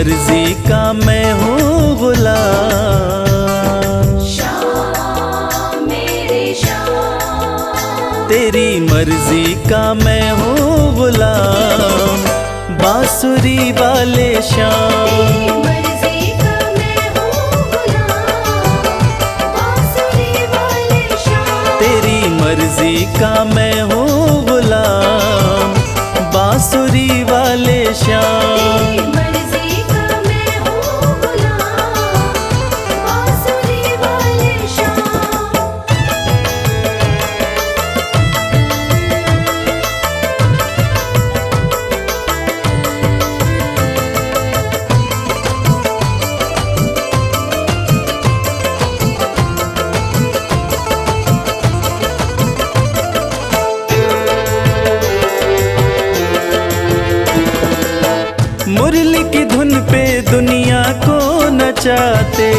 मर्जी का मैं हूँ गुलाम। श्याम मेरे श्याम, तेरी मर्जी का मैं हूँ गुलाम, बांसुरी वाले श्याम। मर्जी का मैं हूँ गुलाम, बांसुरी वाले श्याम। तेरी मर्जी का मैं हूँ गुलाम, बांसुरी वाले श्याम। मर्जी का मैं हूँ गुलाम, बांसुरी वाले श्याम। मुरली की धुन पे दुनिया को नचाते,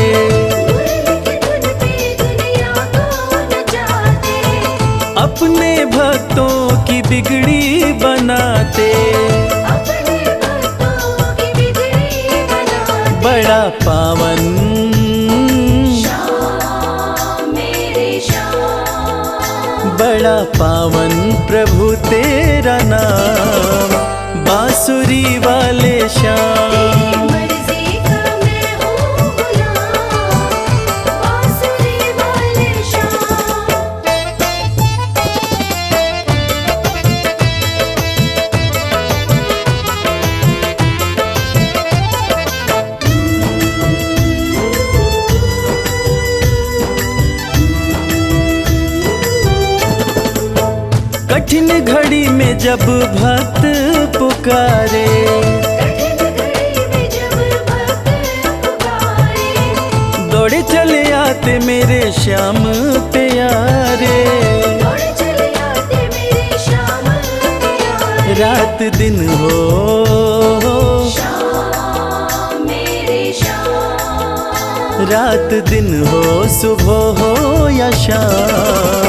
अपने भक्तों की बिगड़ी बनाते। बड़ा पावन बड़ा पावन प्रभु तेरा नाम, बांसुरी वाले श्याम। मर्जी का मैं हूँ गुलाम, बांसुरी वाले श्याम। कठिन घड़ी में जब भक्त पुकारे, दौड़े चले आते मेरे श्याम प्यारे। रात दिन हो रात दिन हो, सुबह हो या शाम,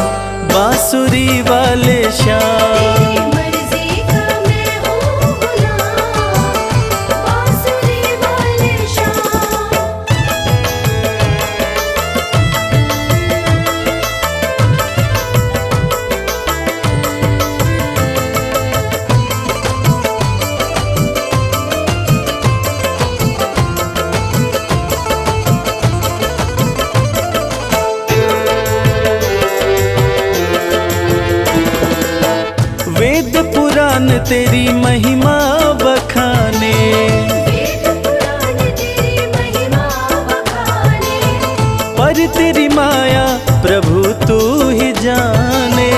बांसुरी वाले श्याम। मर्जी का मैं हूँ गुलाम, बांसुरी वाले श्याम। वेद पुराण तेरी महिमा बखाने, वेद पुराण तेरी महिमा बखाने। पर तेरी माया प्रभु तू ही जाने।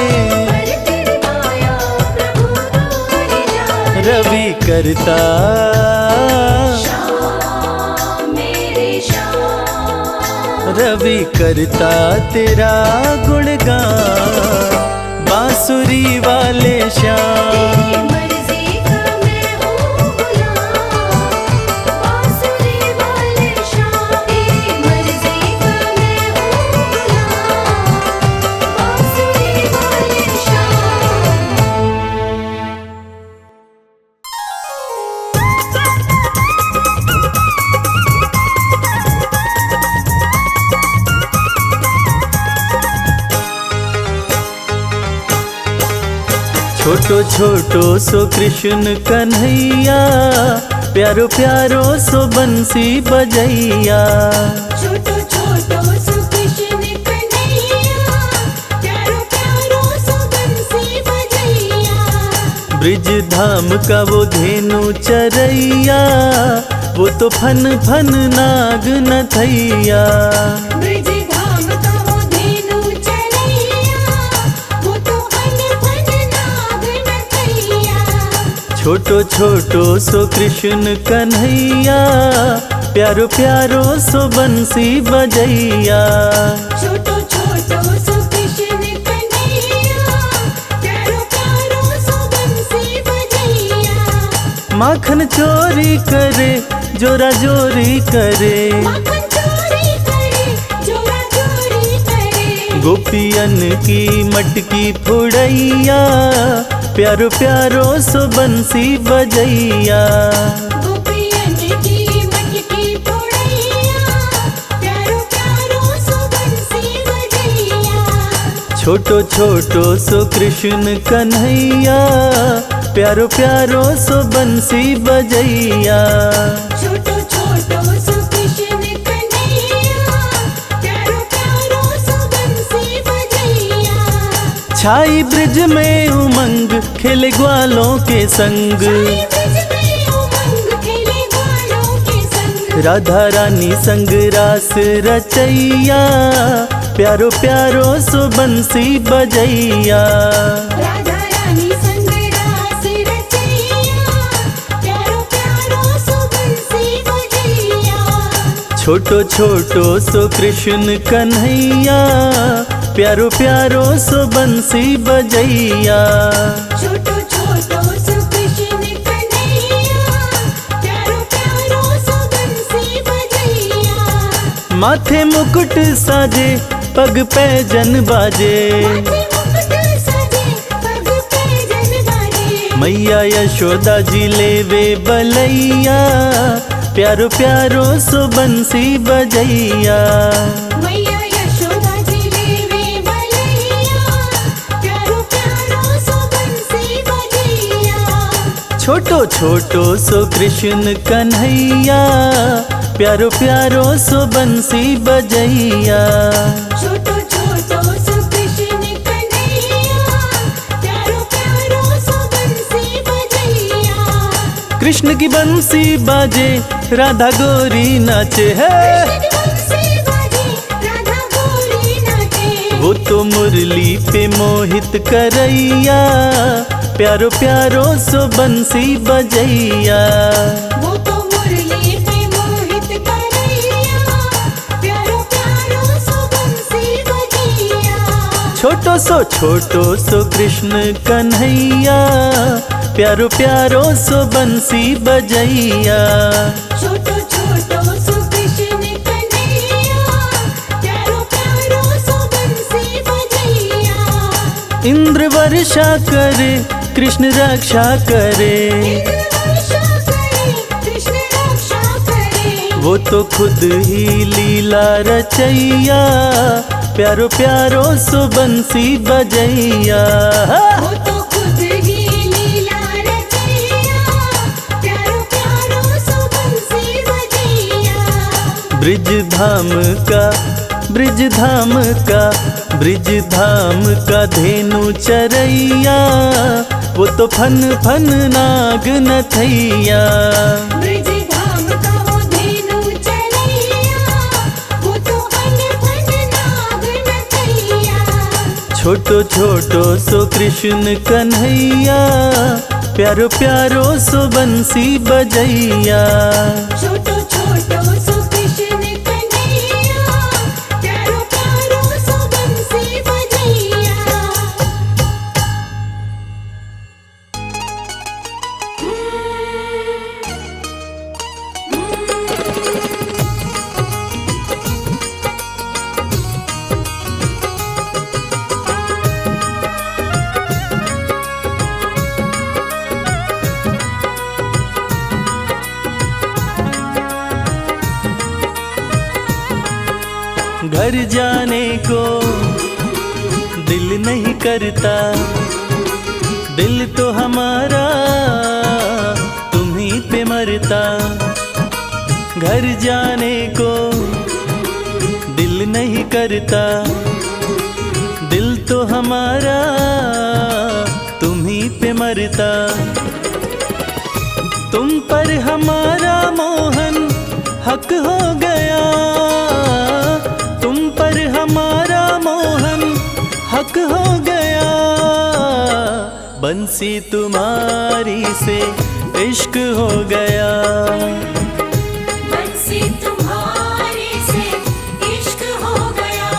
पर तेरी माया प्रभु तू ही जाने। रवि करता श्याम मेरे श्याम, रवि करता तेरा गुणगान, बांसुरी वाले श्याम। मर्जी का मैं हूँ गुलाम, बांसुरी वाले श्याम। मर्जी का मैं हूँ गुलाम, बांसुरी वाले श्याम। छोटो छोटो सो कृष्ण कन्हैया, प्यारो प्यारो सो बंसी बजैया। छोटो छोटो सो कृष्ण कन्हैया, प्यारो प्यारो सो बंसी बजैया। ब्रिज धाम का वो धेनु चरैया, वो तो फन फन नाग नथैया। ब्रिज धाम का वो धेनु चरैया, वो तो फन फन नाग नथैया। छोटो छोटो सो कृष्ण कन्हैया, प्यारो प्यारो सो बंसी बजैया। छोटो छोटो सो कृष्ण कन्हैया, प्यारो प्यारो सो बंसी बजैया। माखन चोरी करे, जोरा जोरी करे, माखन चोरी करे, जोरा चोरी करे। गोपियन की मटकी फुड़ैया, प्यारो प्यारो सो बंसी बजैया। गोपियन की छोटो छोटो सो कृष्ण कन्हैया, प्यारो प्यारो सो बंसी बजैया। छोटो छोटो सो कृष्ण कन्हैया, प्यारो प्यारो सो बंसी बजैया। छाई ब्रिज में उमंग, खेले ग्वालों के संग। साई ब्रिज में उमंग, खेले ग्वालों के संग। राधा रानी संग रास रचैया, प्यारो प्यारो सो बंसी बजैया। राधा रानी संग रास रचैया, प्यारो प्यारो सो बंसी बजैया। छोटो छोटो सो कृष्ण कन्हैया, प्यारो प्यारो सो बंसी बजैया। छोटो छोटो सो कृष्ण कन्हैया, प्यारो प्यारो सो बंसी बजैया। माथे मुकुट साजे, पग पैजन बाजे। माथे मुकुट सजे, पग पैजन बाजे। मैया यशोदा जी लेवे बलैया, प्यारो प्यारो सो बंसी बजैया। मैया यशोदा जी लेवे बलैया, प्यारो प्यारो सो बंसी बजैया। छोटो छोटो सो कृष्ण कन्हैया, प्यारो प्यारो सो बंसी बजैया। छोटो छोटो सो कृष्ण कन्हैया, प्यारो प्यारो सो बंसी बजैया। कृष्ण की बंसी बाजे, राधा गोरी नाचे है। कृष्ण की बंसी बाजे, राधा गोरी नाचे। वो तो मुरली पे मोहित करैया, प्यारो प्यारो सो बंसी बजैया। वो तो मुरली पे मोहित करैया, प्यारो प्यारो सो बंसी बजैया। छोटो सो कृष्ण कन्हैया, प्यारो प्यारो सो बंसी बजैया। छोटो छोटो सो कृष्ण कन्हैया, प्यारो प्यारो सो बंसी बजैया। इंद्र वर्षा करे, कृष्ण रक्षा करे। इंद्र वर्षा करे, कृष्ण रक्षा करे। वो तो खुद ही लीला रचैया, प्यारो प्यारो सो बंसी बजैया। वो तो खुद ही लीला रचैया, प्यारो प्यारो सो बंसी बजैया। ब्रिज धाम का धेनु चरैया, वो तो फन फन नाग नथैया। ब्रिज धाम का वो धेनु चरैया, वो तो फन फन नाग नथैया। छोटो छोटो सो कृष्ण कन्हैया, प्यारो प्यारो सो बंसी बजैया। छोटो छोटो सो कृष्ण कन्हैया, प्यारो प्यारो सो बंसी बजैया। घर जाने को दिल नहीं करता, दिल तो हमारा तुम्हीं पे मरता। घर जाने को दिल नहीं करता, दिल तो हमारा तुम्हीं पे मरता। तुम पर हमारा मोहन हक हो गया, तुम पर हमारा मोहन हक हो गया। बंसी तुम्हारी से इश्क हो गया, बंसी तुम्हारे से इश्क हो गया।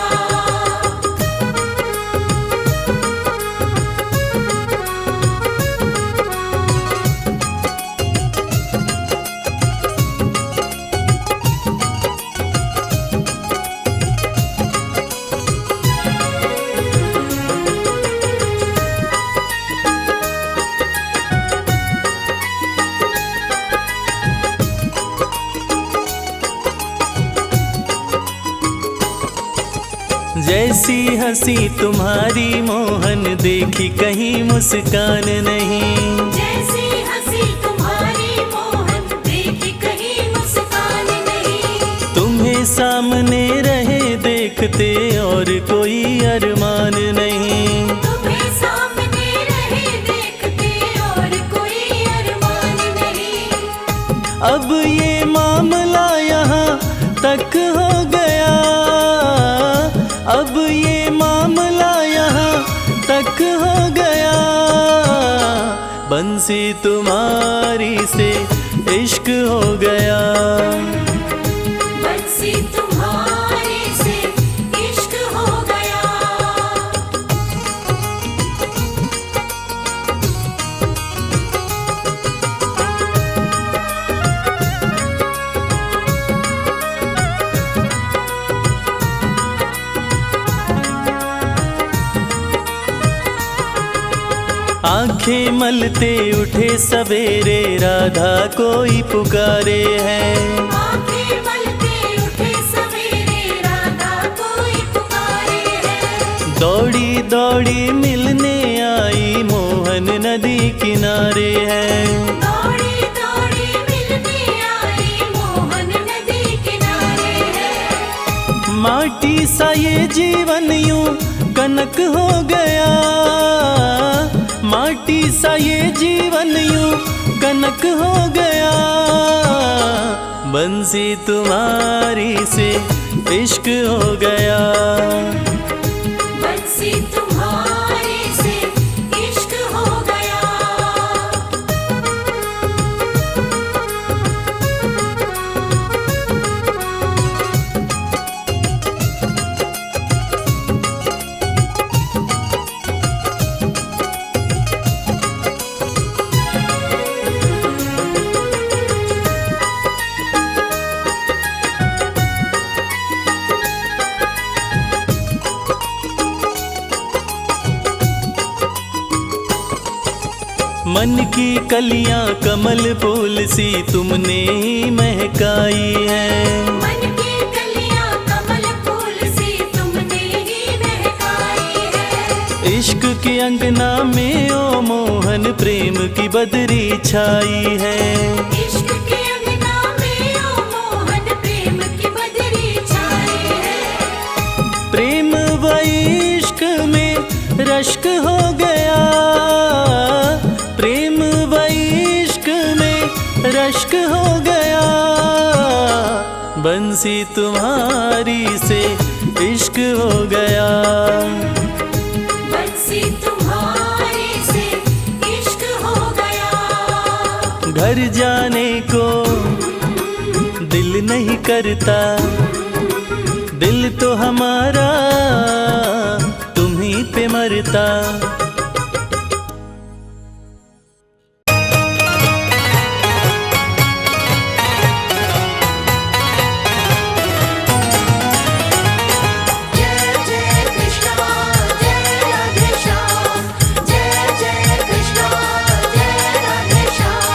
जैसी हंसी तुम्हारी मोहन देखी कहीं मुस्कान नहीं। जैसी हंसी तुम्हारी मोहन देखी कहीं मुस्कान नहीं। तुम्हें सामने रहे देखते और कोई अरमान नहीं। तुम्हें सामने रहे देखते और कोई अरमान नहीं। अब ये मामला यहाँ तक हो गया, अब ये मामला यहाँ तक हो गया। बंसी तुम्हारी से इश्क हो गया। बंसी तुम्हारे से इश्क हो गया। आंखें मलते उठे सवेरे राधा कोई पुकारे है। आंखें मलते उठे सवेरे राधा कोई पुकारे है। दौड़ी दौड़ी मिलने आई मोहन नदी किनारे है। दौड़ी दौड़ी मिलने आई मोहन नदी किनारे है। माटी सा ये जीवन यूं कनक हो गया। माटी सा ये जीवन यूं कनक हो गया। बंसी तुम्हारी से इश्क हो गया। बंसी तुम्हारे से इश्क हो गया। मन की कलियां कमल फूल सी तुमने ही महकाई है। मन की कलियां कमल फूल सी तुमने ही महकाई है। इश्क के अंगना में ओ मोहन प्रेम की बदरी छाई है। इश्क के अंगना में ओ मोहन प्रेम की बदरी छाई है। प्रेम व इश्क में रश्क हो गया। प्रेम व इश्क में रश्क हो गया। बंसी तुम्हारी से इश्क हो गया। बंसी तुम्हारे से इश्क हो गया। घर जाने को दिल नहीं करता। दिल तो हमारा तुम्हीं पे मरता। जय जय कृष्णा जय राधे श्याम। जय जय कृष्णा जय राधे श्याम।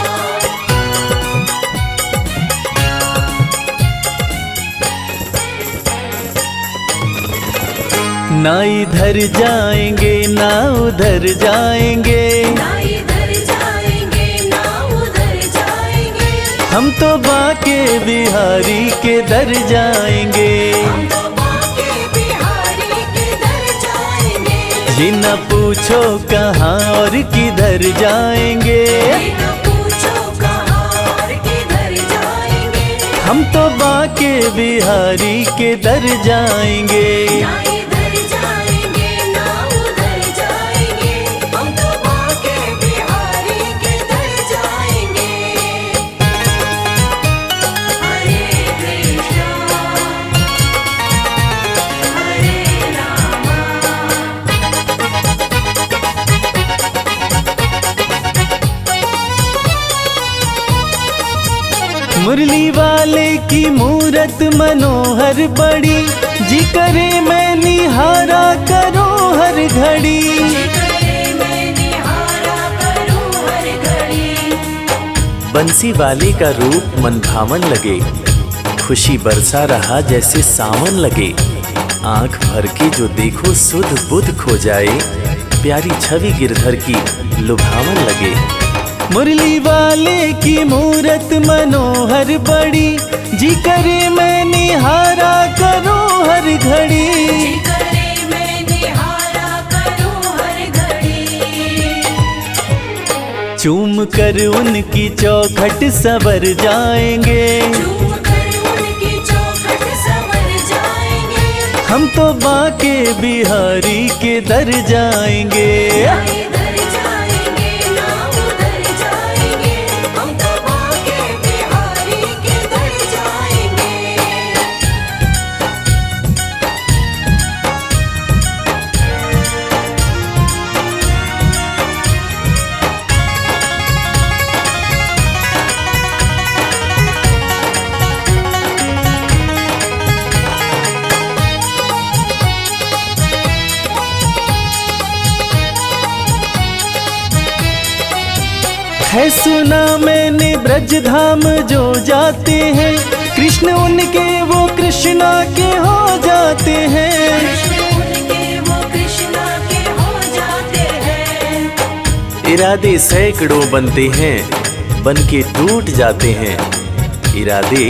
ना इधर जाएंगे ना उधर जाएंगे। ना इधर जाएंगे ना उधर जाएंगे। हम तो बाके बिहारी के दर जाएंगे। हम तो बाके बिहारी के दर जाएंगे। ये न पूछो कहाँ और किधर जाएंगे। बिना पूछो कहाँ और किधर जाएंगे। हम तो बाके बिहारी के दर जाएंगे। ना इधर जाएंगे ना उधर जाएंगे। हम तो बाके बिहारी के दर जाएंगे। हरे कृष्णा हरे रामा। मुरली वाले की मूरत मनोहर बड़ी। जी करे मैं निहारा करो हर घड़ी। बंसी वाले का रूप मन भावन लगे। खुशी बरसा रहा जैसे सावन लगे। आंख भर के जो देखो सुध बुध खो जाए, प्यारी छवि गिरधर की लुभावन लगे। मुरली वाले की मूरत मनोहर बड़ी, जी करे मैं निहारा करूं हर घड़ी। जी करे मैं निहारा करूं हर घड़ी। चूम कर उनकी चौखट सवर जाएंगे, चूम कर उनकी चौखट संवर जाएंगे। हम तो बाके बिहारी के दर जाएंगे। ना इधर जाएंगे ना उधर जाएंगे, हम तो बाके बिहारी के दर जाएंगे। है सुना मैंने ब्रज धाम जो जाते हैं, कृष्ण उनके वो कृष्णा के हो जाते हैं। कृष्ण उनके वो कृष्णा के हो जाते हैं। इरादे सैकड़ों बनते हैं, बन के टूट जाते हैं। इरादे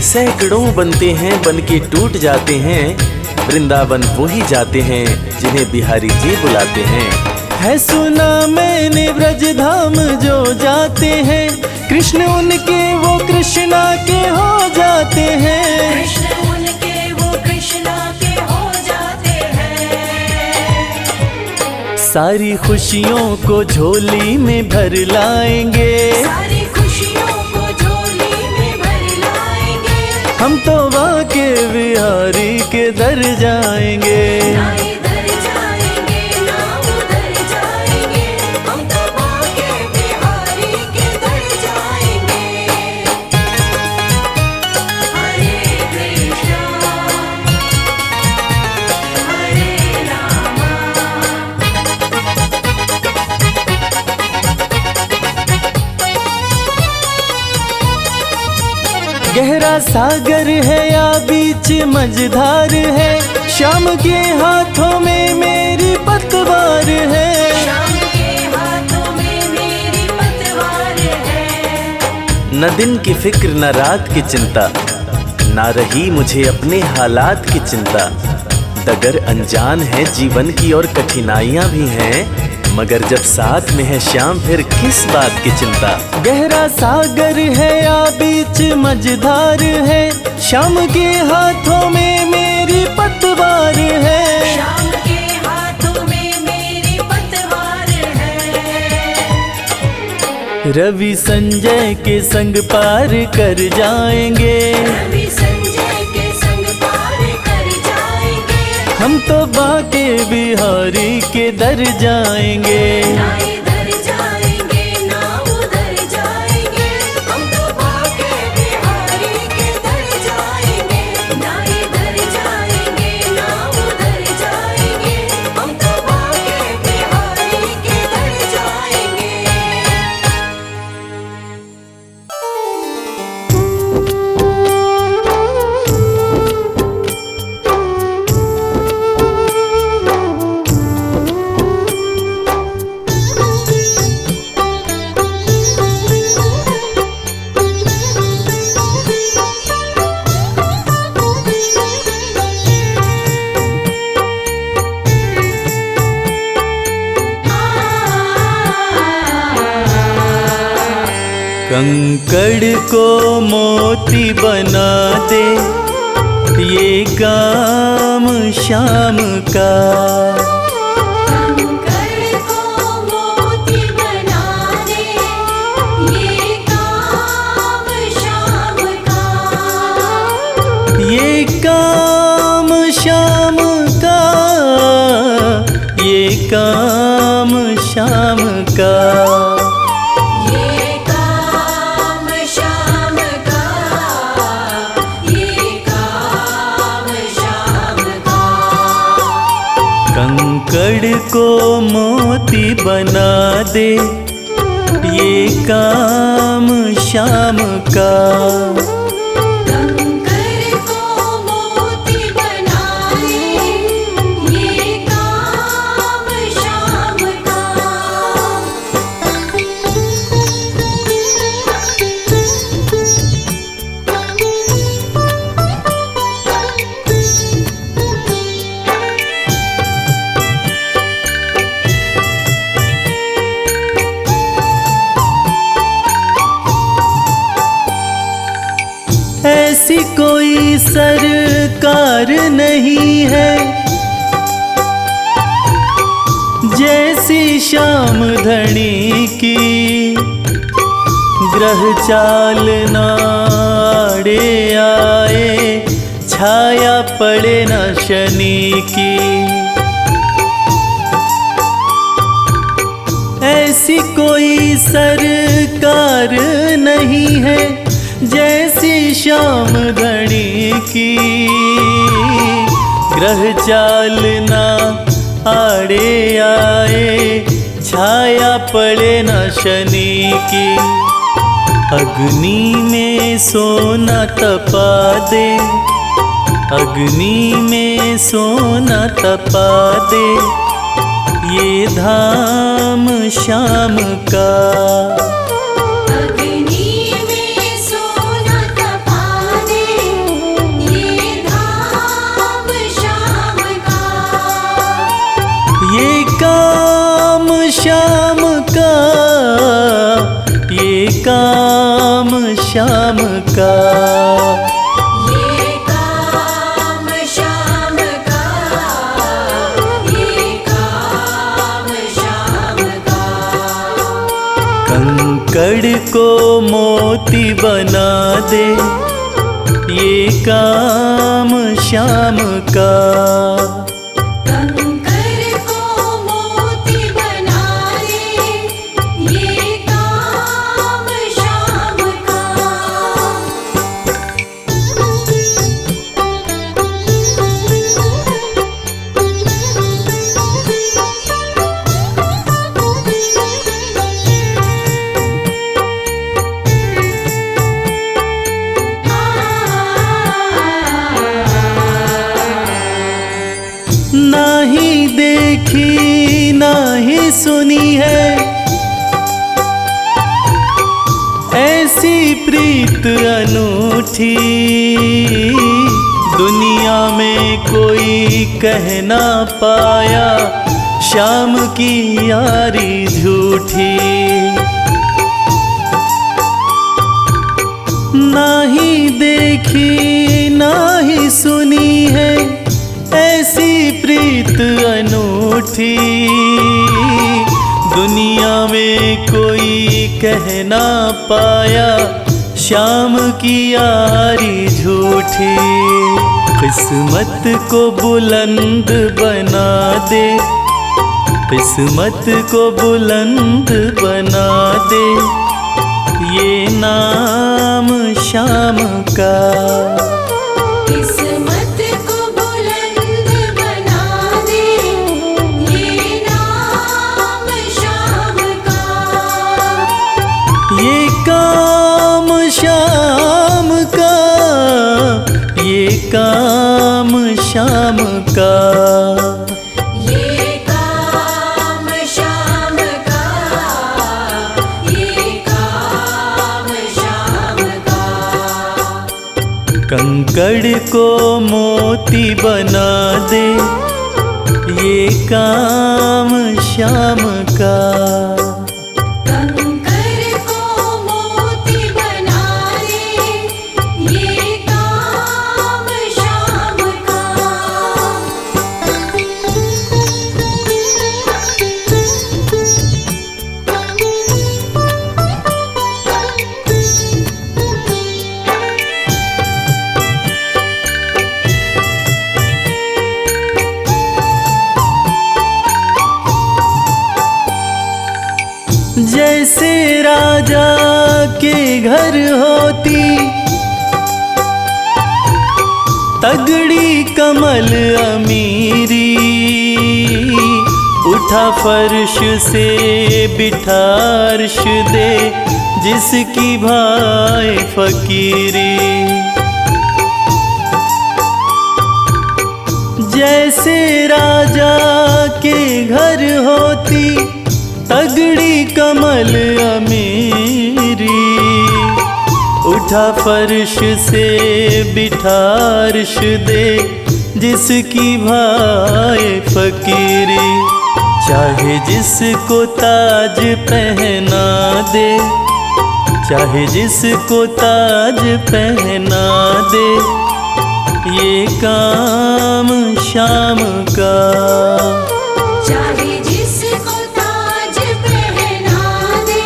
सैकड़ों बनते हैं, बन के टूट जाते हैं। वृंदावन वो ही जाते हैं जिन्हें बिहारी जी बुलाते हैं। है सुना मैंने ब्रज धाम जो जाते हैं, कृष्ण उनके वो कृष्णा के हो जाते हैं। कृष्ण उनके वो कृष्णा के हो जाते हैं। सारी खुशियों को झोली में भर लाएंगे, सारी खुशियों को झोली में भर लाएंगे। हम तो बाके बिहारी के दर जाएंगे। ना इधर जाएंगे ना उधर जाएंगे, हम तो बाके बिहारी के दर जाएंगे। हरे कृष्णा हरे रामा। गहरा सागर है या बीच मझधार है, शाम के हाथों में मेरी पतवार है। शाम के हाथों में मेरी पतवार है। न दिन की फिक्र न रात की चिंता, ना रही मुझे अपने हालात की चिंता। डगर अनजान है जीवन की और कठिनाइयां भी हैं, मगर जब साथ में है श्याम फिर किस बात की चिंता। गहरा सागर है या बीच मझधार है, शाम के हाथों में मेरी पतवार है। शाम के हाथों में मेरी पतवार है। रवि संजय के संग पार कर जाएंगे, रवि संजय के संग पार कर जाएंगे। हम तो बाके बिहारी के दर जाएंगे। ना इधर जाएंगे ना उधर जाएंगे, हम तो बाके बिहारी के दर जाएंगे। ना इधर जाएंगे ना उधर जाएंगे, हम तो बाके बिहारी के दर जाएंगे। कंकड़ को मोती बना दे, ये काम शाम का। कंकड़ को मोती बना दे, ये काम शाम का। ये काम शाम का, ये काम शाम का। ये काम शाम का, ये काम शाम का। कंकड़ को मोती बना दे, ये काम शाम का। कंकड़ को मोती बना दे, सरकार नहीं है, जैसी श्याम धनी की ग्रह चालना आड़े आए, छाया पड़े न शनि की। ऐसी कोई सरकार नहीं है, जैसी श्याम धनी की ग्रह चालना आड़े आए, छाया पड़े न शनि की। अग्नि में सोना तपा दे, अग्नि में सोना तपा दे, ये धाम श्याम का। अग्नि में सोना तपा दे, ये धाम श्याम का। ये काम श्याम का, ये काम श्याम का। ये काम श्याम का, ये काम श्याम का। कंकड़ को मोती बना दे, ये काम श्याम का। कंकर को मोती बना दे, ये काम श्याम का। नाही देखी नाही सुनी है, ऐसी प्रीत अनूठी। दुनिया में कोई कह ना पाया, श्याम की यारी झूठी। नाही देखी नाही सुनी है, ऐसी प्रीत अनूठी। दुनिया में कोई कह ना पाया, श्याम की यारी झूठी। किस्मत को बुलंद बना दे, किस्मत को बुलंद बना दे, ये नाम श्याम का। किस्मत को बुलंद बना दे, ये नाम श्याम का। ये काम श्याम का, ये काम श्याम का। ये काम श्याम का, ये काम श्याम का। कंकड़ को मोती बना दे, ये काम श्याम का। कंकर को मोती बना दे, ये काम श्याम का। जैसे राजा के घर होती तगड़ी कमल अमीरी, उठा फर्श से बिठा अर्श दे, जिसकी भाई फकीरी। जैसे राजा के घर होती तगड़ी कमल अमीरी, उठा फर्श से बिठा अर्श दे, जिसकी भाई फकीरी। चाहे जिसको ताज पहना दे, चाहे जिसको ताज पहना दे, ये काम श्याम का। चाहे जिसको ताज पहना दे,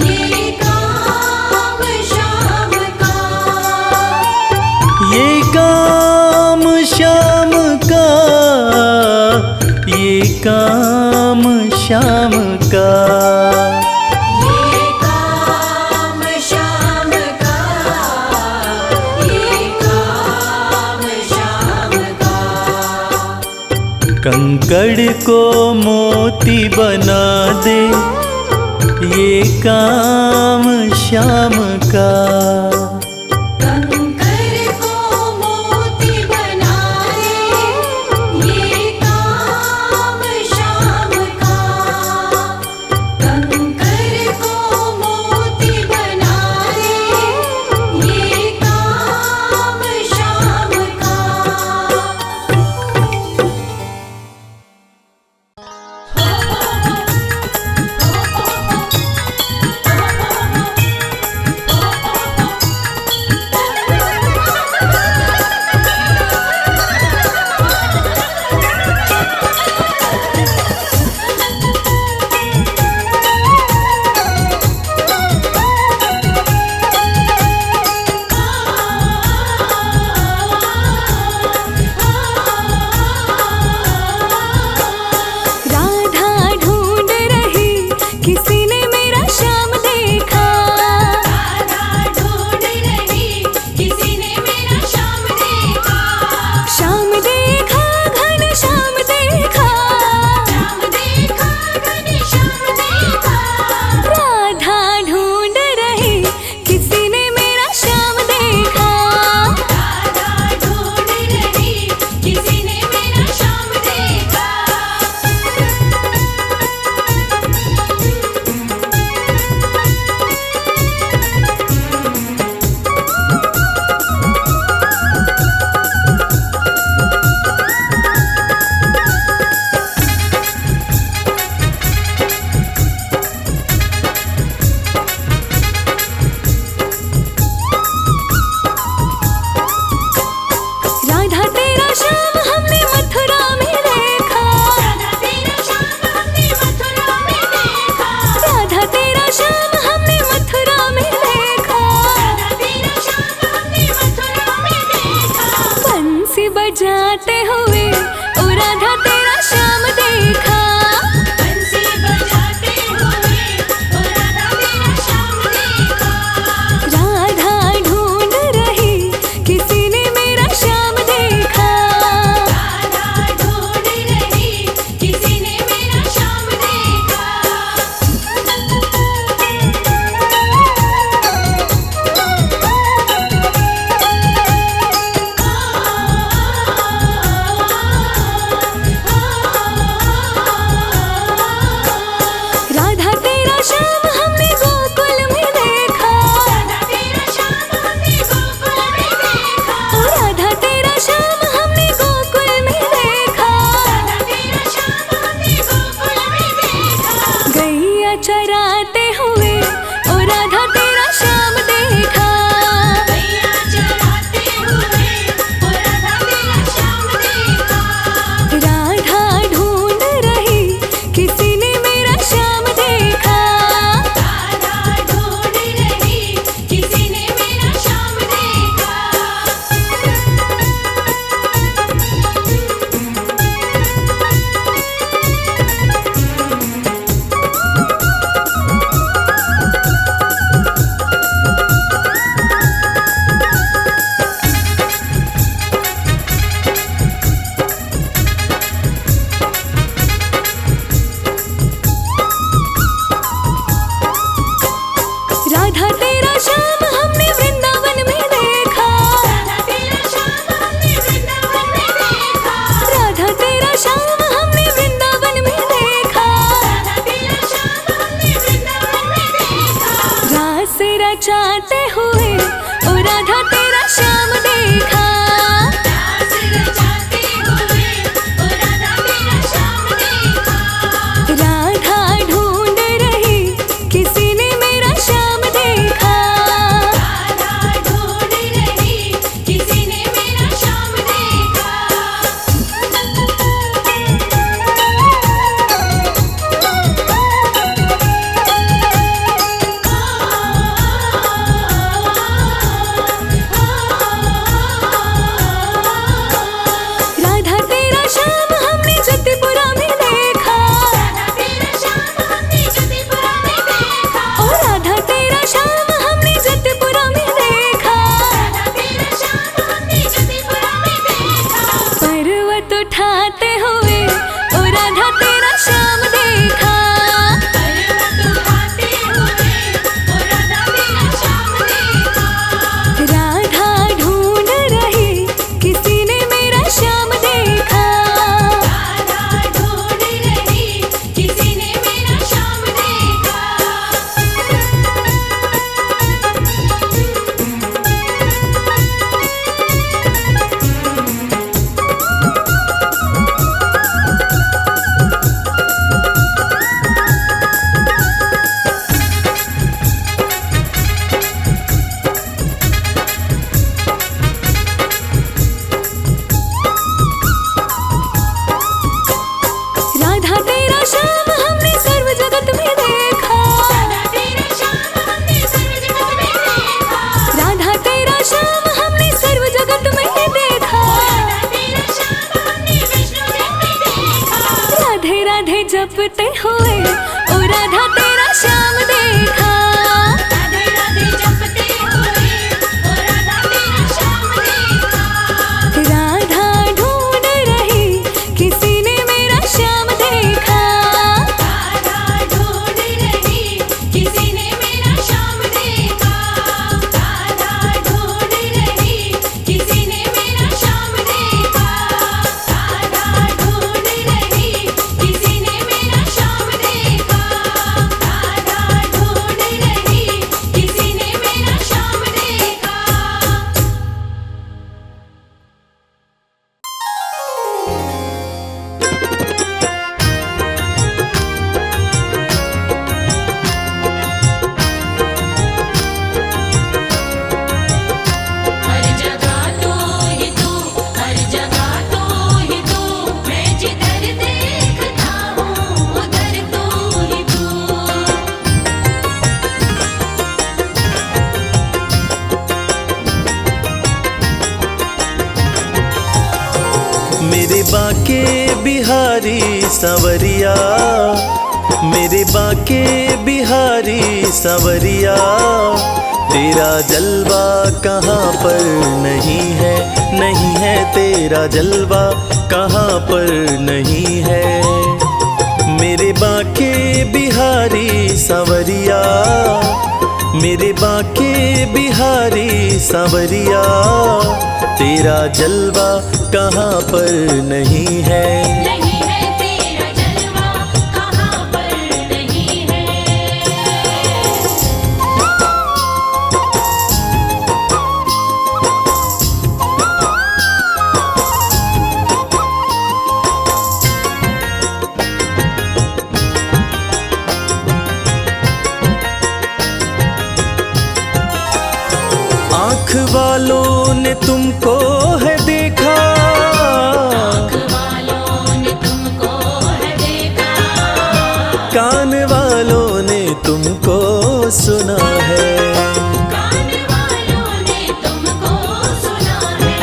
ये काम श्याम का। ये काम श्याम का, ये काम श्याम का। ये काम श्याम का, ये काम श्याम का। कंकड़ को मोती बना दे, ये काम श्याम का। कंकर को मोती बना दे, ये काम श्याम का। कंकर को मोती बना दे, ये काम श्याम का। राधा ढूंढ रही, किसी ने मेरा श्याम देखा। राधा ढूंढ रही, किसी ने मेरा श्याम देखा। श्याम देखा, घन श्याम देखा। श्याम देखा, घन श्याम देखा। राधा ढूंढ रही, किसी ने मेरा श्याम देखा। राधा ढूंढ रही, किसी ने मेरा श्याम देखा। राधा तेरा श्याम हमने मथुरा में देखा। राधा तेरा श्याम हमने मथुरा में देखा। राधा तेरा श्याम हमने मथुरा में देखा। राधा तेरा श्याम हमने मथुरा में देखा। बंसी बजाते हुए ओ राधा तेरा श्याम देखा। बंसी बजाते हुए, ओ राधा तेरा श्याम देखा। राधा ढूंढ रही, किसी ने मेरा श्याम देखा। राधा ढूंढ रही, किसी ने मेरा श्याम देखा। राधा तेरा श्याम हमने गोकुल में देखा। राधा तेरा श्याम हमने गोकुल में देखा। ओ राधा तेरा श्याम हमने गोकुल में देखा। राधा तेरा श्याम हमने गोकुल में देखा। गैया चराते हुए ओ राधा तेरा श्याम देखा। गैया चराते हुए, ओ राधा तेरा श्याम देखा। राधा ढूंढ रही, किसी ने मेरा श्याम देखा। राधा ढूंढ रही, किसी ने मेरा श्याम देखा। राधा तेरा श्याम हमने वृंदावन में देखा। राधा तेरा श्याम हमने वृंदावन में देखा। राधा तेरा श्याम हमने वृंदावन में देखा। राधा तेरा श्याम हमने वृंदावन में देखा। रास रचाते हुए ओ राधा तेरा श्याम देखा। रास रचाते हुए, ओ राधा तेरा श्याम देखा। राधा ढूंढ रही, किसी ने मेरा श्याम देखा। राधा ढूंढ रही, किसी ने मेरा श्याम हमने जतिपुरा में देखा। राधा तेरा श्याम हमने जतिपुरा में देखा। ओ राधा तेरा श्याम हमने जतिपुरा में देखा। राधा तेरा श्याम हमने जतिपुरा में देखा। पर्वत उठाते हुए ओ राधा तेरा श्याम देखा। पर्वत उठाते हुए ओ राधा तेरा श्याम देखा। राधा ढूंढ रही किसी ने मेरा श्याम देखा। राधा ढूंढ रही किसी ने मेरा श्याम देखा। राधा तेरा श्याम हमने सर्व जगत में देखा। राधा तेरा श्याम हमने सर्व जगत में देखा। राधा तेरा श्याम हमने सर्व जगत में देखा। राधा तेरा श्याम हमने विष्णु जन में देखा। राधे राधे जपते हुए ओ राधा तेरा श्याम देखा। राधे राधे जपते हुए ओ राधा तेरा श्याम देखा। राधा ढूंढ रही किसी ने मेरा श्याम देखा। राधा ढूंढ रही किसी ने मेरा श्याम देखा। राधा ढूंढ रही किसी ने मेरा श्याम देखा। राधा ढूंढ रही किसी ने मेरा श्याम देखा। राधा ढूंढ रही किसी ने मेरा श्याम देखा। हर जगह तो ही तू, हर जगह तो ही तू, मैं जिधर देखता हूँ उधर तो ही तू। मेरे बाके बिहारी सांवरिया, मेरे बाके बिहारी सांवरिया, तेरा जलवा कहाँ पर नहीं है, नहीं है तेरा जलवा कहाँ पर नहीं है। मेरे बाके बिहारी सांवरिया, मेरे बाके बिहारी सांवरिया, तेरा जलवा कहाँ पर नहीं है। नहीं है तेरा जलवा कहाँ पर नहीं है। आँख वालों ने तुमको है देखा, आँख वालों ने तुमको है देखा। कान वालों ने तुमको सुना है, कान वालों ने तुमको सुना है।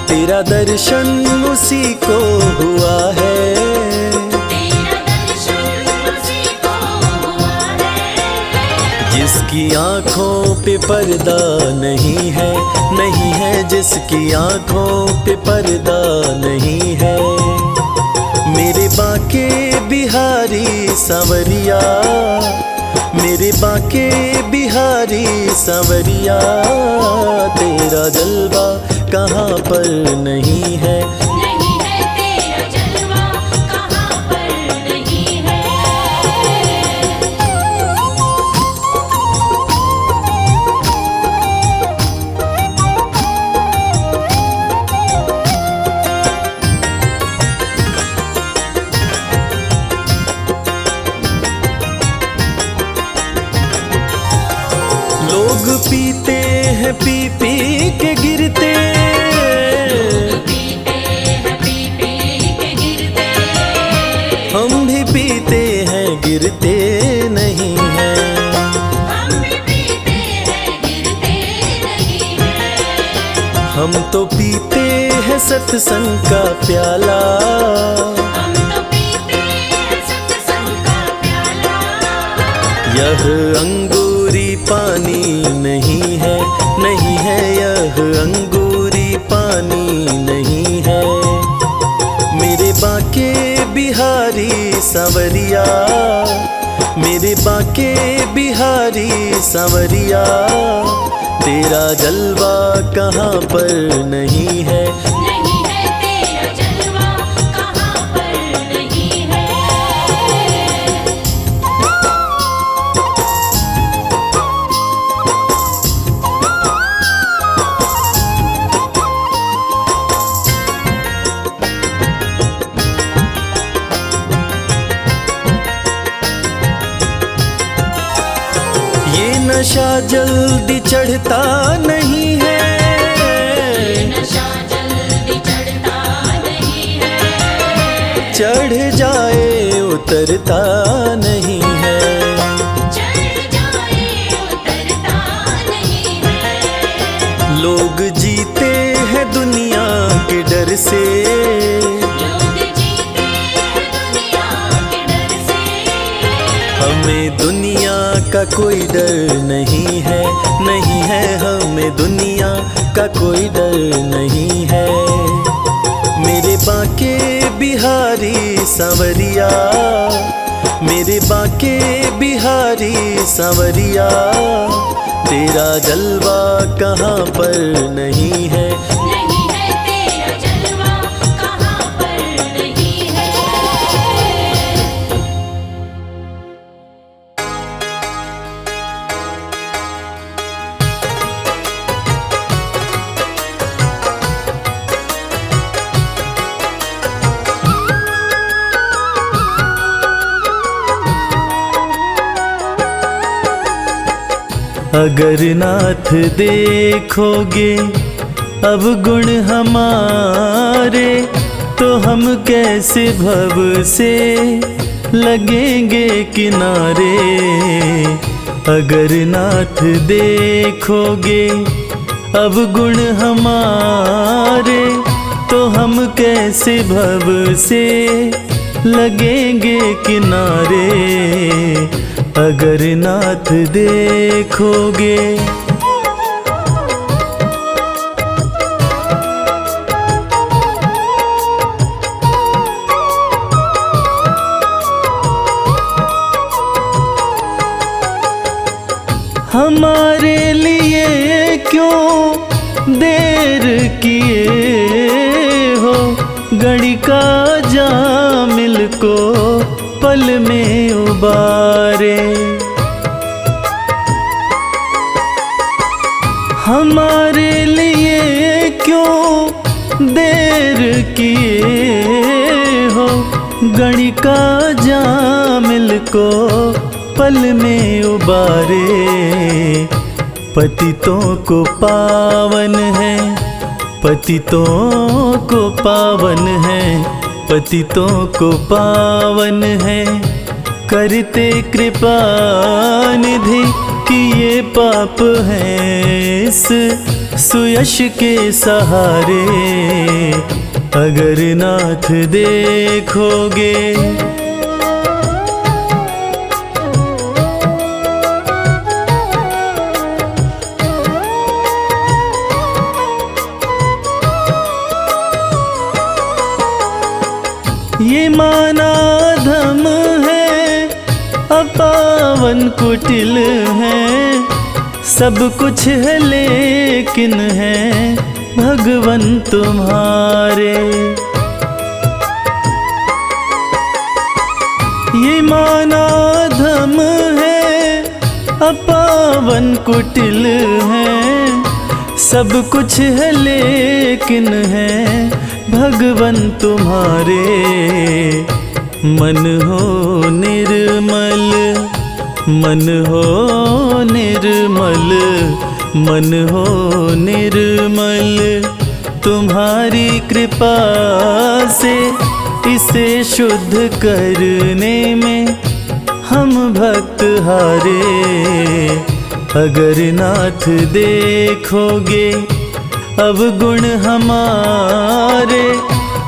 तेरा दर्शन उसी को हुआ है, तेरा दर्शन उसी को हुआ है। जिसकी आँखों पे पर्दा नहीं है, नहीं है जिसकी आँखों पे पर्दा नहीं है। मेरे बाके बिहारी सांवरिया, मेरे बाके बिहारी सांवरिया, तेरा जलवा कहाँ पर नहीं है। नहीं है तेरा जलवा कहाँ पर नहीं है। लोग पीते हैं पी पी के गिरते, पीते हैं पी पी के गिरते। हम भी पीते हैं गिरते नहीं हैं। हम भी पीते हैं गिरते नहीं हैं। हम तो पीते हैं हैं सत्संग का प्याला। हम तो पीते हैं सत्संग का प्याला। यह अंगूरी पानी नहीं है, नहीं है, यह अंगूरी पानी नहीं है। मेरे बाके बिहारी सांवरिया, मेरे बाके बिहारी सांवरिया, तेरा जलवा कहाँ पर नहीं है। नहीं है तेरा जलवा कहाँ पर नहीं है। ये नशा जल्दी चढ़ता नहीं है, नशा जल्दी चढ़ता नहीं है। चढ़ जाए उतरता नहीं है। चढ़ जाए उतरता नहीं है। लोग जीते हैं दुनिया के डर से, लोग जीते हैं दुनिया के डर से। हमें दुनिया का कोई डर नहीं है, नहीं है, हमें दुनिया का कोई डर नहीं है। मेरे बाके बिहारी सांवरिया, मेरे बाके बिहारी सांवरिया, तेरा जलवा कहाँ पर नहीं है। नहीं है तेरा जलवा कहाँ पर नहीं है। अगर नाथ देखोगे अब गुण हमारे, तो हम कैसे भव से लगेंगे किनारे। अगर नाथ देखोगे अब गुण हमारे, तो हम कैसे भव से लगेंगे किनारे। अगर नाथ देखोगे। हमारे लिए क्यों देर किए हो, घड़ी का जामिल को पल में उबारे। हमारे लिए क्यों देर किए हो, घड़ी का जामिल को पल में उबारे। पतितों को पावन है, पतितों को पावन है, पतितों को पावन है, करते कृपा निधि कि ये पाप हैं इस सुयश के सहारे। अगर नाथ देखोगे। ये माना धम है, अपावन कुटिल है, सब कुछ है लेकिन है भगवन तुम्हारे। ये माना धम है, अपावन कुटिल है, सब कुछ है लेकिन है भगवन तुम्हारे। मन हो निर्मल, मन हो निर्मल, मन हो निर्मल, तुम्हारी कृपा से इसे शुद्ध करने में हम भक्त हारे। अगर नाथ देखोगे अवगुण हमारे,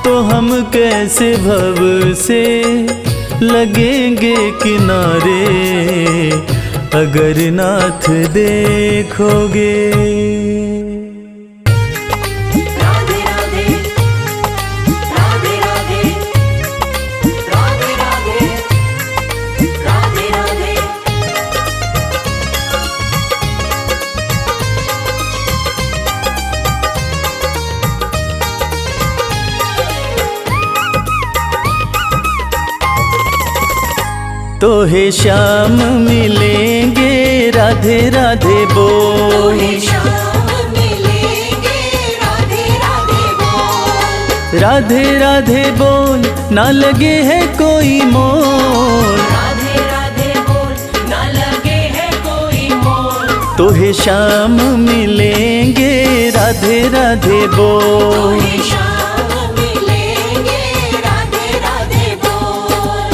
तो हम कैसे भव से लगेंगे किनारे, अगर नाथ देखोगे। राधे राधे राधे राधे राधे राधे राधे राधे। तो हे श्याम मिलेंगे राधे राधे बोल, तोहे शाम मिलेंगे राधे राधे बोल, राधे राधे बोल ना लगे है कोई मोल, राधे राधे बोल ना लगे है कोई मोल। तो हे श्याम मिलेंगे राधे राधे बोल। तोहे शाम मिलेंगे राधे राधे बोल।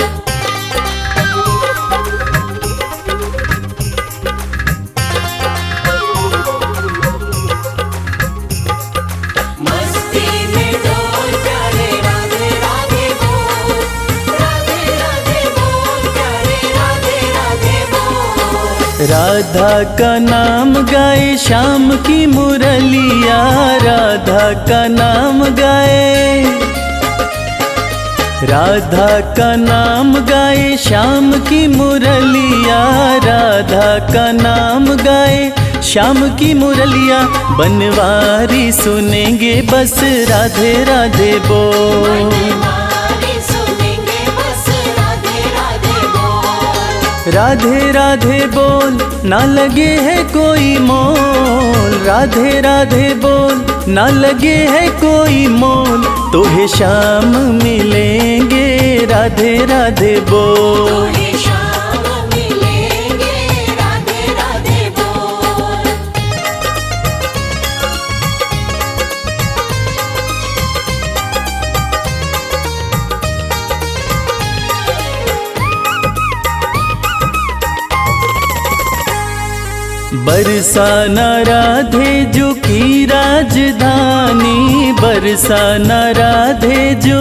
मस्ती में डोल प्यारे राधे राधे बोल, राधे राधे बोल प्यारे राधे राधे बोल। राधा का नाम गाए श्याम की मुरलिया, राधा का नाम गाए, राधा का नाम गाए श्याम की मुरलिया, राधा का नाम गाए श्याम की मुरलिया, बनवारी सुनेंगे बस राधे राधे बोल, बनवारी सुनेंगे बस राधे राधे बोल, राधे राधे बोल ना लगे है कोई मोल, राधे राधे बोल ना लगे है कोई मोल, तो हे श्याम मिलेंगे राधे राधे बोल। तोहे शाम मिलेंगे राधे राधे बोल। बरसाना राधे जो की राजधानी, बरसाना राधे जो,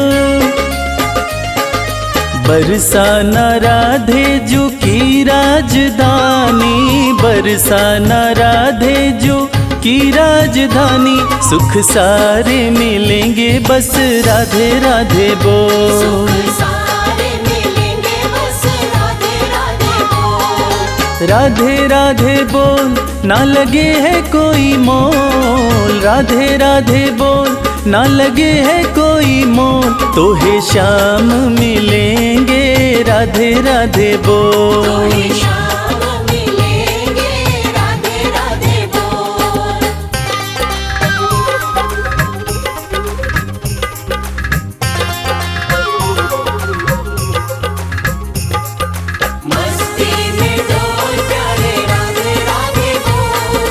बरसाना राधे जो की राजधानी, बरसाना राधे जो की राजधानी, सुख सारे मिलेंगे बस राधे राधे बोल, सुख सारे मिलेंगे बस राधे राधे बोल, राधे राधे बोल ना लगे है कोई मोल, राधे राधे बोल ना लगे है कोई मोल, तो हे श्याम मिलेंगे राधे राधे बोल। तोहे शाम मिलेंगे राधे राधे बोल। मस्ती में डोल प्यारे राधे राधे बोल,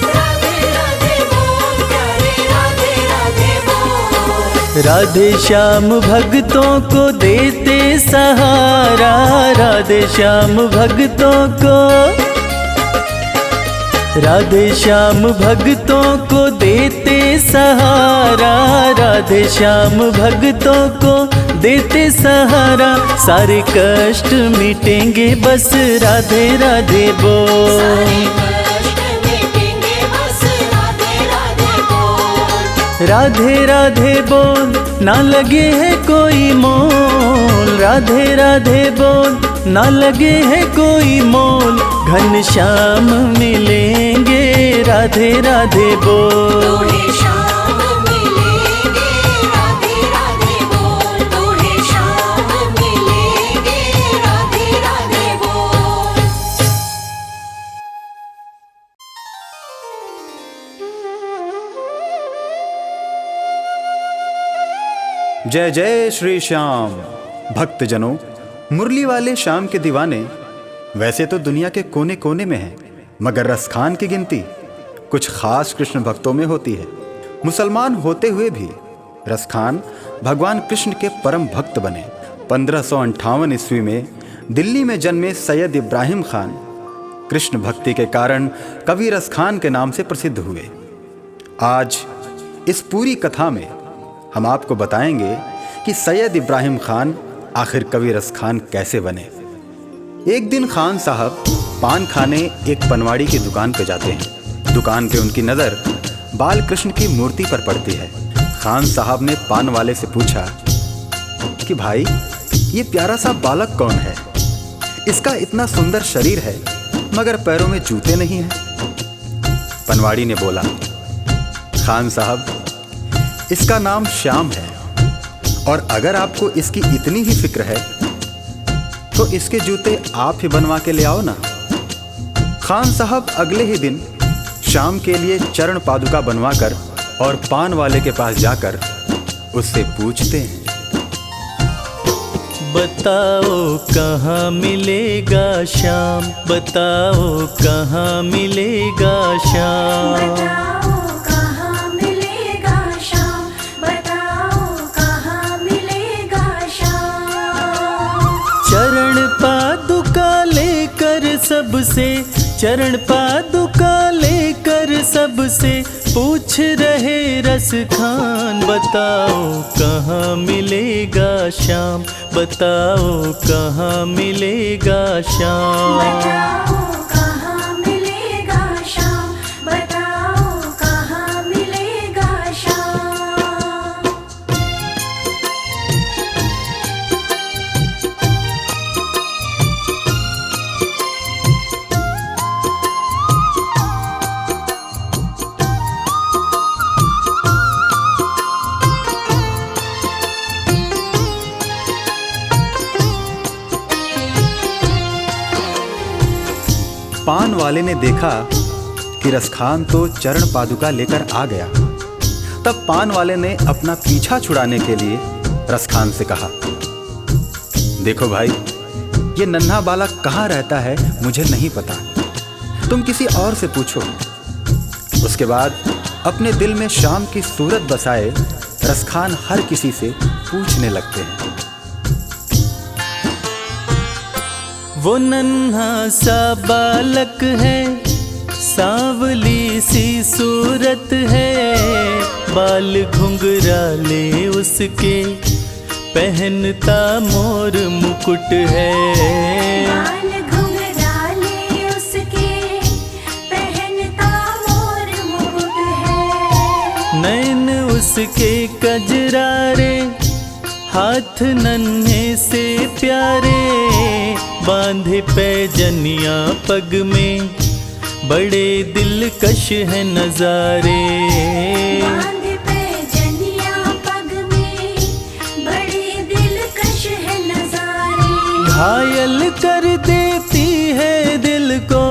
राधे राधे बोल प्यारे राधे राधे बोल। राधे श्याम भक्तों को देते सहारा, राधे श्याम भक्तों को, राधे श्याम भक्तों को देते सहारा, राधे श्याम भक्तों को देते सहारा, सारे कष्ट मिटेंगे बस राधे राधे बोल, सारे कष्ट मिटेंगे बस राधे राधे बोल, राधे राधे बोल ना लगे है कोई मोल, राधे राधे बोल ना लगे है कोई मोल, घन श्याम मिलेंगे राधे राधे बोल, तोहे शाम मिलेंगे राधे राधे बोल, तोहे शाम मिलेंगे राधे राधे बोल। जय जय श्री श्याम। भक्तजनों, मुरली वाले श्याम के दीवाने वैसे तो दुनिया के कोने कोने में हैं, मगर रसखान की गिनती कुछ खास कृष्ण भक्तों में होती है। मुसलमान होते हुए भी रसखान भगवान कृष्ण के परम भक्त बने। 1558 ईस्वी में दिल्ली में जन्मे सैयद इब्राहिम खान कृष्ण भक्ति के कारण कवि रसखान के नाम से प्रसिद्ध हुए। आज इस पूरी कथा में हम आपको बताएंगे कि सैयद इब्राहिम खान आखिर कवि रस खान कैसे बने। एक दिन खान साहब पान खाने एक पनवाड़ी की दुकान पर जाते हैं। दुकान पे उनकी नज़र बाल कृष्ण की मूर्ति पर पड़ती है। खान साहब ने पान वाले से पूछा कि भाई, ये प्यारा सा बालक कौन है? इसका इतना सुंदर शरीर है मगर पैरों में जूते नहीं हैं। पनवाड़ी ने बोला, खान साहब, इसका नाम श्याम है और अगर आपको इसकी इतनी ही फिक्र है तो इसके जूते आप ही बनवा के ले आओ ना। खान साहब अगले ही दिन श्याम के लिए चरण पादुका बनवाकर और पान वाले के पास जाकर उससे पूछते हैं, बताओ कहाँ मिलेगा श्याम, बताओ कहाँ मिलेगा श्याम। बताओ कहाँ मिलेगा श्याम, बताओ कहाँ मिलेगा श्याम। चरण पादुका लेकर सबसे, चरण पादुका लेकर सबसे पूछ रहे रस खान, बताओ कहाँ मिलेगा श्याम, बताओ कहाँ मिलेगा श्याम। बताओ कहाँ मिलेगा श्याम, बताओ कहाँ मिलेगा श्याम। पान वाले ने देखा कि रसखान तो चरण पादुका लेकर आ गया। तब पान वाले ने अपना पीछा छुड़ाने के लिए रसखान से कहा, देखो भाई, ये नन्हा बालक कहाँ रहता है मुझे नहीं पता, तुम किसी और से पूछो। उसके बाद अपने दिल में श्याम की सूरत बसाए रसखान हर किसी से पूछने लगते हैं। वो नन्हा सा बालक है, सांवली सी सूरत है, बाल घुंघराले उसके, पहनता मोर मुकुट है। बाल घुंघराले उसके, पहनता मोर मुकुट है। नैन उसके कजरारे, हाथ नन्हे से प्यारे, बांधे पैजनिया पग में, बड़े दिलकश है नजारे। बांधे पैजनिया पग में, बड़े दिलकश है नजारे। घायल कर देती है दिल को,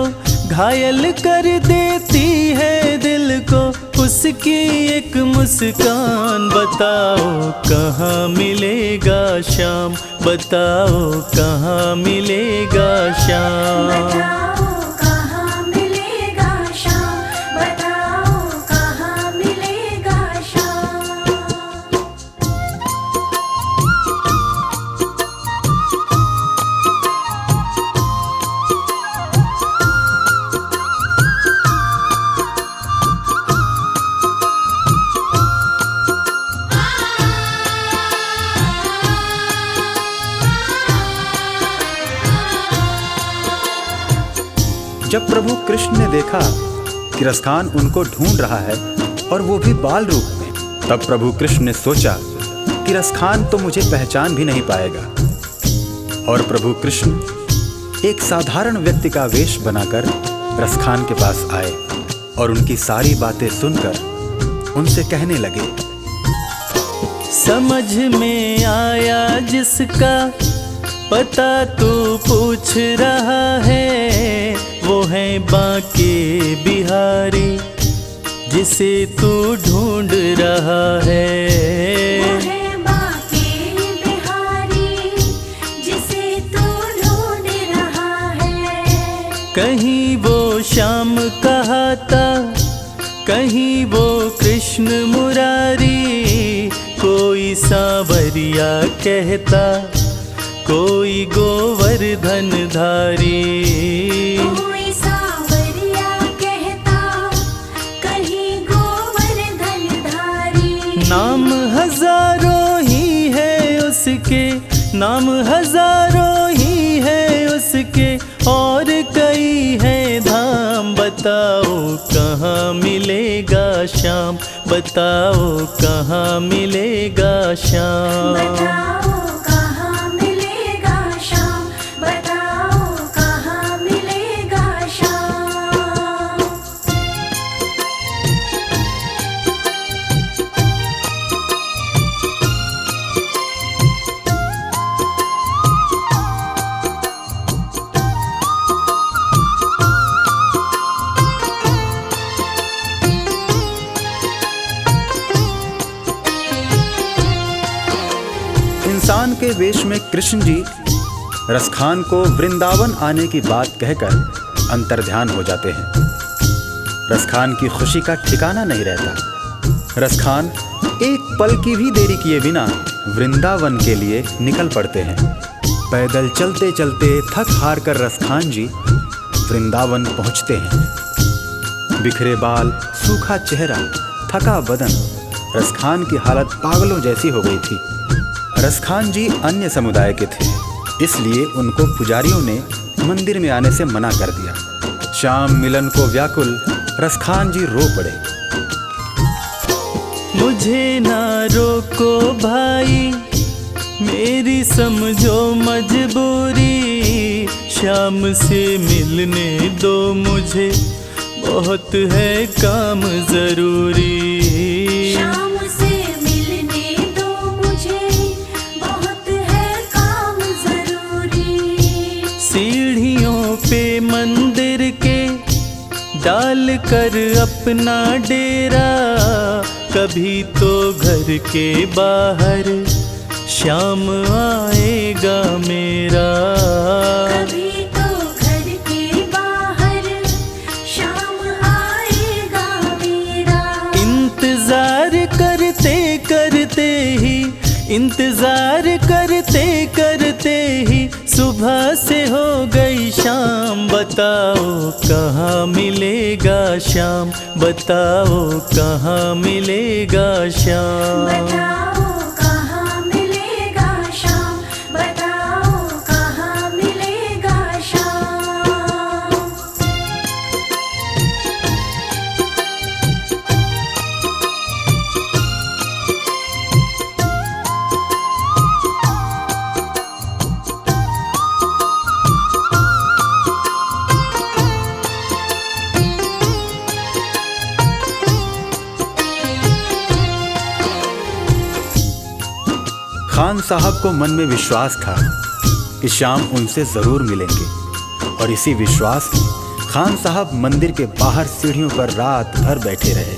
घायल कर देती है दिल को, उसकी एक मुस्कान, बताओ कहाँ मिलेगा श्याम, बताओ कहाँ मिलेगा श्याम। बताओ कहाँ मिलेगा श्याम, बताओ कहाँ मिलेगा श्याम। जब प्रभु कृष्ण ने देखा कि रसखान उनको ढूंढ रहा है और वो भी बाल रूप में, तब प्रभु कृष्ण ने सोचा कि रसखान तो मुझे पहचान भी नहीं पाएगा। और प्रभु कृष्ण एक साधारण व्यक्ति का वेश बनाकर रसखान के पास आए और उनकी सारी बातें सुनकर उनसे कहने लगे, समझ में आया जिसका पता तू पूछ रहा है, वो है बांके बिहारी जिसे तू ढूंढ रहा है। वो है बांके बिहारी जिसे तू ढूंढ रहा है। कहीं वो श्याम कहाता, कहीं वो कृष्ण मुरारी, कोई सांवरिया कहता, कोई गोवर्धन धारी। कोई सांवरिया कहता, कहीं गोवर्धन धारी। उसके, नाम हजारों ही है उसके, और कई है धाम। बताओ कहाँ मिलेगा श्याम, बताओ कहाँ मिलेगा श्याम। बताओ कहाँ मिलेगा श्याम, बताओ कहाँ मिलेगा श्याम। इंसान के वेश में कृष्ण जी रसखान को वृंदावन आने की बात कहकर अंतर्ध्यान हो जाते हैं। रसखान की खुशी का ठिकाना नहीं रहता। रसखान एक पल की भी देरी किए बिना वृंदावन के लिए निकल पड़ते हैं। पैदल चलते चलते थक हार कर रसखान जी वृंदावन पहुंचते हैं। बिखरे बाल, सूखा चेहरा, थका बदन, रसखान की हालत पागलों जैसी हो गई थी। रसखान जी अन्य समुदाय के थे, इसलिए उनको पुजारियों ने मंदिर में आने से मना कर दिया। श्याम मिलन को व्याकुल रसखान जी रो पड़े। मुझे ना रोको भाई, मेरी समझो मजबूरी, श्याम से मिलने दो मुझे, बहुत है काम जरूरी। श्याम से मिलने दो मुझे, बहुत है काम जरूरी। सीढ़ियों पे मंदिर के डाल कर अपना डेरा, कभी तो घर के बाहर श्याम आएगा मेरा। कभी तो घर के बाहर श्याम आएगा मेरा। इंतजार करते करते ही, इंतजार करते करते ही सुबह से हो गई शाम। बताओ कहाँ मिलेगा श्याम, बताओ कहाँ मिलेगा श्याम। बताओ कहाँ मिलेगा श्याम, बताओ कहाँ मिलेगा श्याम। खान साहब को मन में विश्वास था कि श्याम उनसे जरूर मिलेंगे, और इसी विश्वास में खान साहब मंदिर के बाहर सीढ़ियों पर रात भर बैठे रहे।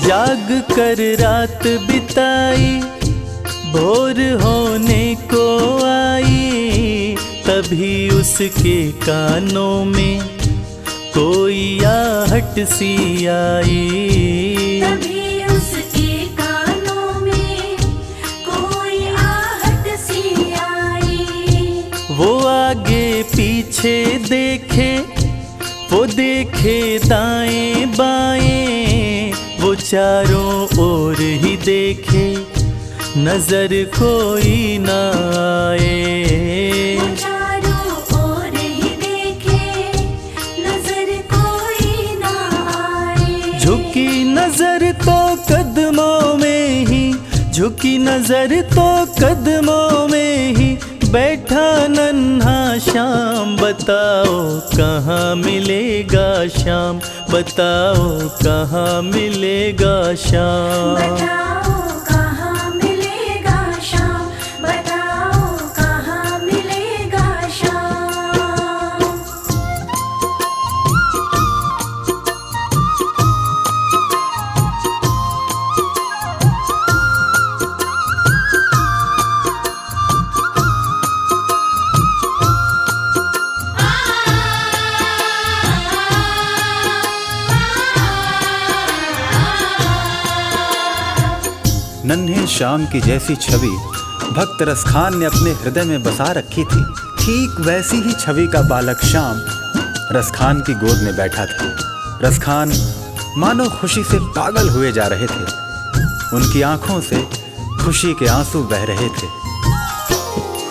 जाग कर रात बिताई, भोर होने को आई, तभी उसके कानों में कोई आहट सी आई। तभी उसके कानों में कोई आहट सी आई। वो आगे पीछे देखे, वो देखे दाएं बाएं, वो चारों ओर ही देखे, नजर कोई ना आए। वो चारों ओर ही देखे, नजर कोई ना आए। झुकी नजर तो कदमों में ही, झुकी नजर तो कदमों में ही बैठा नन्हा श्याम। बताओ कहाँ मिलेगा श्याम, बताओ कहाँ मिलेगा श्याम। बताओ कहाँ मिलेगा श्याम, बताओ कहाँ मिलेगा श्याम। नन्हे श्याम की जैसी छवि भक्त रसखान ने अपने हृदय में बसा रखी थी, ठीक वैसी ही छवि का बालक श्याम रसखान की गोद में बैठा था। रसखान मानो खुशी से पागल हुए जा रहे थे। उनकी आंखों से खुशी के आंसू बह रहे थे।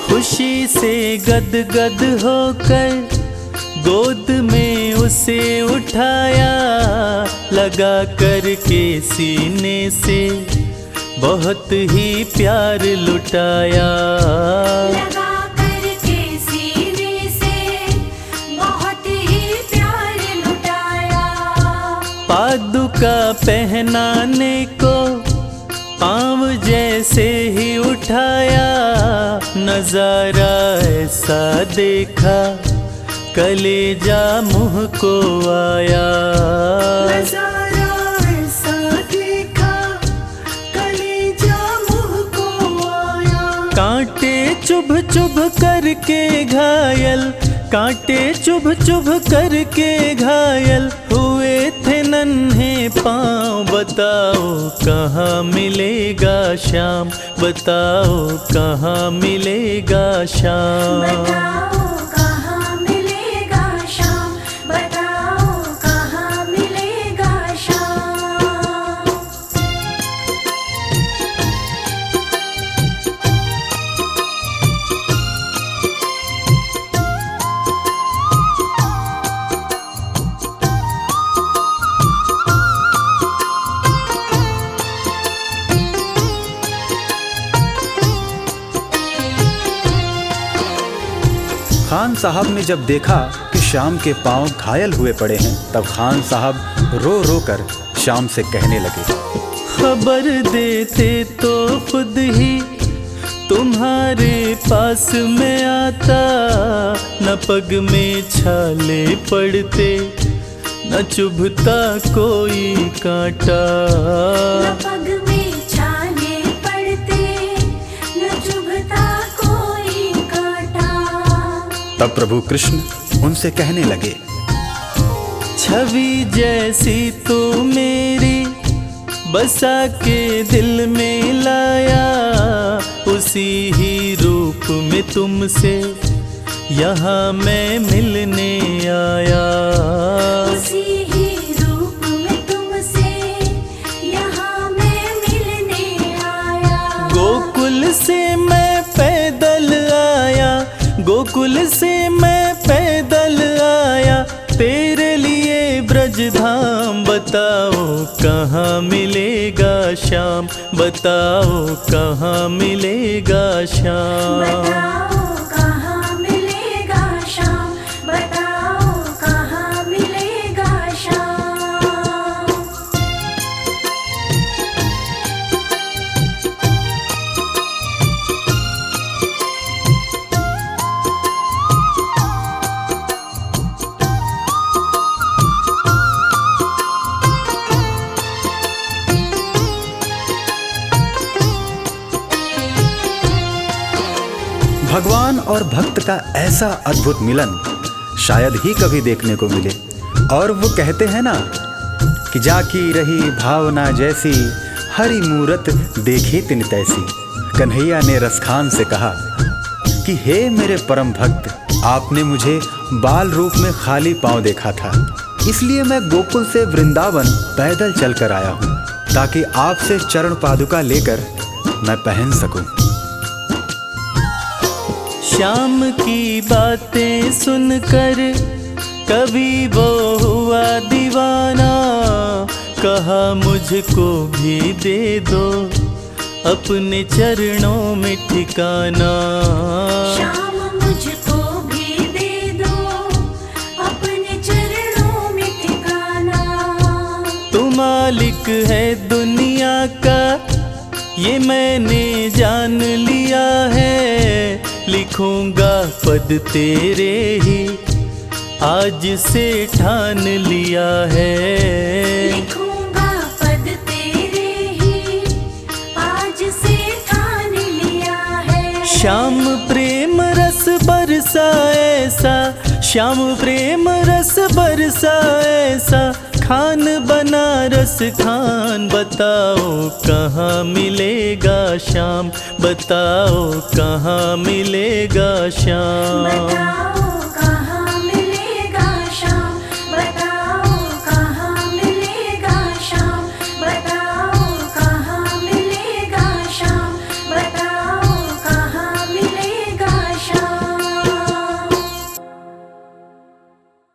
खुशी से गदगद होकर गोद में उसे उठाया, लगा कर के सीने से बहुत ही प्यार लुटाया। लगा करके सीने से बहुत ही प्यार लुटाया। पादुका पहनाने को पाँव जैसे ही उठाया, नजारा ऐसा देखा कलेजा मुँह को आया। नजारा ऐसा देखा कलेजा मुँह को आया। कांटे चुभ चुभ करके घायल, कांटे चुभ चुभ करके घायल हुए थे नन्हे पाँव। बताओ कहाँ मिलेगा श्याम, बताओ कहाँ मिलेगा श्याम। बताओ कहाँ मिलेगा श्याम, बताओ कहाँ मिलेगा श्याम। खान साहब ने जब देखा कि श्याम के पांव घायल हुए पड़े हैं, तब खान साहब रो रो कर श्याम से कहने लगे, खबर देते तो खुद ही तुम्हारे पास में आता। न पग में छाले पड़ते, न चुभता कोई कांटा। न पग में छाले पड़ते, न चुभता कोई कांटा। तब प्रभु कृष्ण उनसे कहने लगे, छवि जैसी तू मेरी बसा के दिल में लाया, उसी ही रूप में तुमसे यहाँ मैं मिलने आया। उसी ही रूप में तुमसे यहाँ मैं मिलने आया। गोकुल से मैं पैदल आया, गोकुल से मैं पैदल आया, तेरे लिए ब्रज धाम। बताओ कहाँ मिलेगा श्याम, बताओ कहाँ मिलेगा श्याम। बताओ कहाँ मिलेगा श्याम, बताओ कहाँ मिलेगा श्याम। भगवान और भक्त का ऐसा अद्भुत मिलन शायद ही कभी देखने को मिले। और वो कहते हैं ना कि जाकी रही भावना जैसी, हरी मूरत देखे तिन तैसी। कन्हैया ने रसखान से कहा कि हे मेरे परम भक्त, आपने मुझे बाल रूप में खाली पांव देखा था, इसलिए मैं गोकुल से वृंदावन पैदल चलकर आया हूँ, ताकि आपसे चरण पादुका लेकर मैं पहन सकूं। श्याम की बातें सुनकर कभी वो हुआ दीवाना, कहा मुझको भी दे दो अपने चरणों में ठिकाना। श्याम मुझको भी दे दो अपने चरणों में ठिकाना। तू मालिक है दुनिया का ये मैंने जान लिया है, लिखूंगा पद तेरे ही आज से ठान लिया है। लिखूंगा पद तेरे ही आज से ठान लिया है। श्याम प्रेम रस बरसा ऐसा, श्याम प्रेम रस बरसा ऐसा, खान बनारस खान। बताओ कहाँ मिलेगा श्याम, बताओ कहाँ मिलेगा श्याम। बताओ